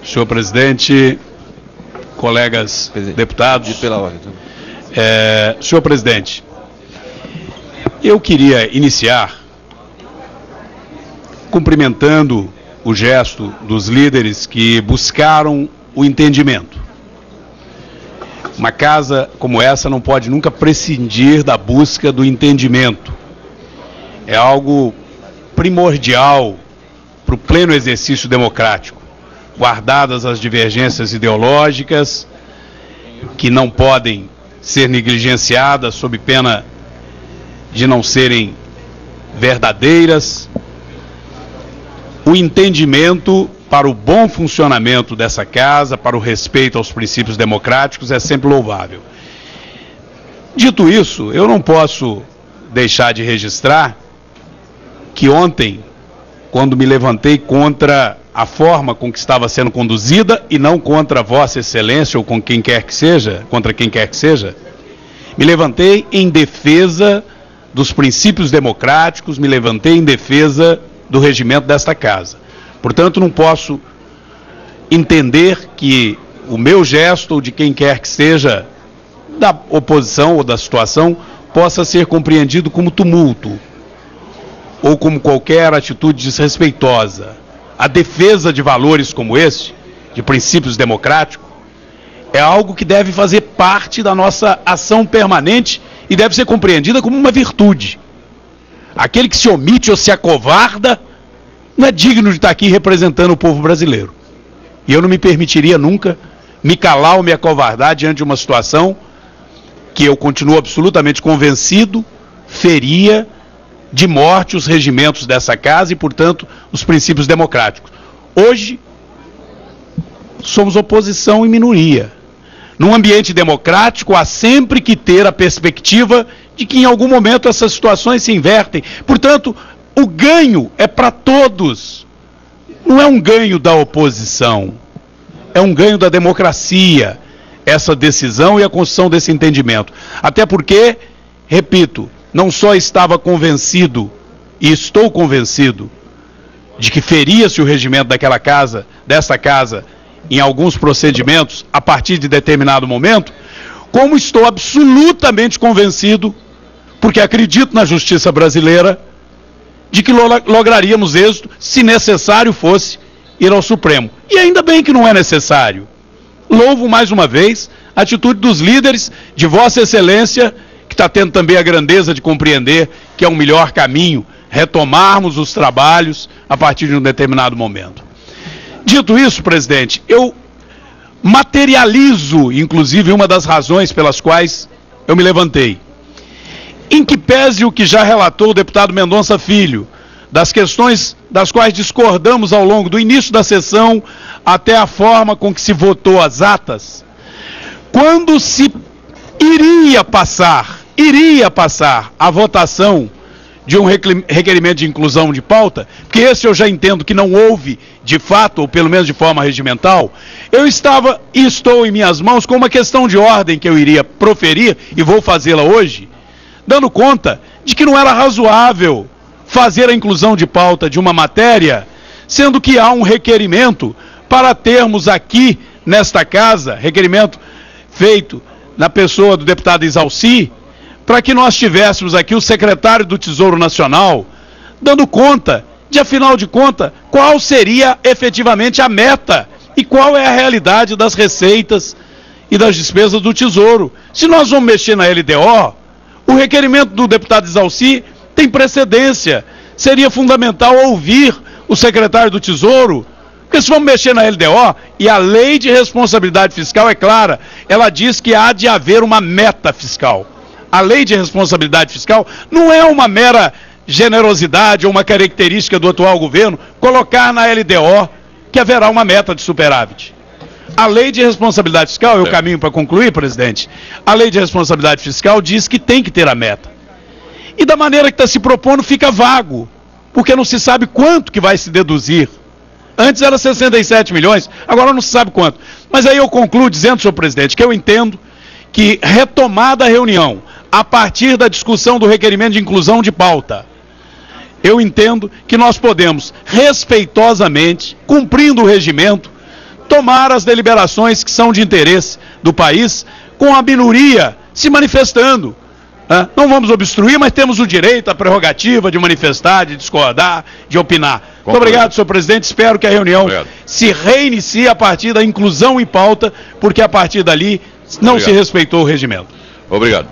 Senhor presidente, colegas deputados. Pela ordem. Senhor presidente, eu queria iniciar cumprimentando o gesto dos líderes que buscaram o entendimento. Uma casa como essa não pode nunca prescindir da busca do entendimento. É algo primordial para o pleno exercício democrático, guardadas as divergências ideológicas, que não podem ser negligenciadas sob pena de não serem verdadeiras. O entendimento para o bom funcionamento dessa casa, para o respeito aos princípios democráticos, é sempre louvável. Dito isso, eu não posso deixar de registrar que ontem, quando me levantei contra a forma com que estava sendo conduzida e não contra Vossa Excelência ou com quem quer que seja, contra quem quer que seja, me levantei em defesa dos princípios democráticos, me levantei em defesa do regimento desta casa. Portanto, não posso entender que o meu gesto ou de quem quer que seja da oposição ou da situação possa ser compreendido como tumulto ou como qualquer atitude desrespeitosa. A defesa de valores como esse, de princípios democráticos, é algo que deve fazer parte da nossa ação permanente e deve ser compreendida como uma virtude. Aquele que se omite ou se acovarda não é digno de estar aqui representando o povo brasileiro. E eu não me permitiria nunca me calar ou me acovardar diante de uma situação que eu continuo absolutamente convencido feria de morte os regimentos dessa casa e, portanto, os princípios democráticos. Hoje, somos oposição e minoria. Num ambiente democrático, há sempre que ter a perspectiva de que em algum momento essas situações se invertem. Portanto, o ganho é para todos. Não é um ganho da oposição, é um ganho da democracia, essa decisão e a construção desse entendimento. Até porque, repito, não só estava convencido, e estou convencido, de que feria-se o regimento daquela casa, desta casa, em alguns procedimentos, a partir de determinado momento, como estou absolutamente convencido, porque acredito na justiça brasileira, de que lograríamos êxito, se necessário fosse, ir ao Supremo. E ainda bem que não é necessário. Louvo mais uma vez a atitude dos líderes, de Vossa Excelência, que está tendo também a grandeza de compreender que é um melhor caminho retomarmos os trabalhos a partir de um determinado momento. Dito isso, presidente, eu materializo, inclusive, uma das razões pelas quais eu me levantei. Em que pese o que já relatou o deputado Mendonça Filho, das questões das quais discordamos ao longo do início da sessão até a forma com que se votou as atas, quando se iria passar a votação de um requerimento de inclusão de pauta, porque esse eu já entendo que não houve de fato, ou pelo menos de forma regimental, eu estava e estou em minhas mãos com uma questão de ordem que eu iria proferir, e vou fazê-la hoje, dando conta de que não era razoável fazer a inclusão de pauta de uma matéria, sendo que há um requerimento para termos aqui, nesta casa, requerimento feito na pessoa do deputado Exalci, para que nós tivéssemos aqui o secretário do Tesouro Nacional, dando conta de, afinal de contas, qual seria efetivamente a meta e qual é a realidade das receitas e das despesas do Tesouro. Se nós vamos mexer na LDO, o requerimento do deputado Exalci tem precedência. Seria fundamental ouvir o secretário do Tesouro, porque se vamos mexer na LDO, e a lei de responsabilidade fiscal é clara, ela diz que há de haver uma meta fiscal. A lei de responsabilidade fiscal não é uma mera generosidade ou uma característica do atual governo colocar na LDO que haverá uma meta de superávit. A lei de responsabilidade fiscal, eu caminho para concluir, presidente, a lei de responsabilidade fiscal diz que tem que ter a meta. E da maneira que está se propondo fica vago, porque não se sabe quanto que vai se deduzir. Antes era 67 milhões, agora não se sabe quanto. Mas aí eu concluo dizendo, senhor presidente, que eu entendo que retomada a reunião, a partir da discussão do requerimento de inclusão de pauta, eu entendo que nós podemos, respeitosamente, cumprindo o regimento, tomar as deliberações que são de interesse do país, com a minoria se manifestando. Não vamos obstruir, mas temos o direito, a prerrogativa de manifestar, de discordar, de opinar. Muito obrigado, senhor presidente. Espero que a reunião se reinicie a partir da inclusão em pauta, porque a partir dali não se respeitou o regimento. Obrigado.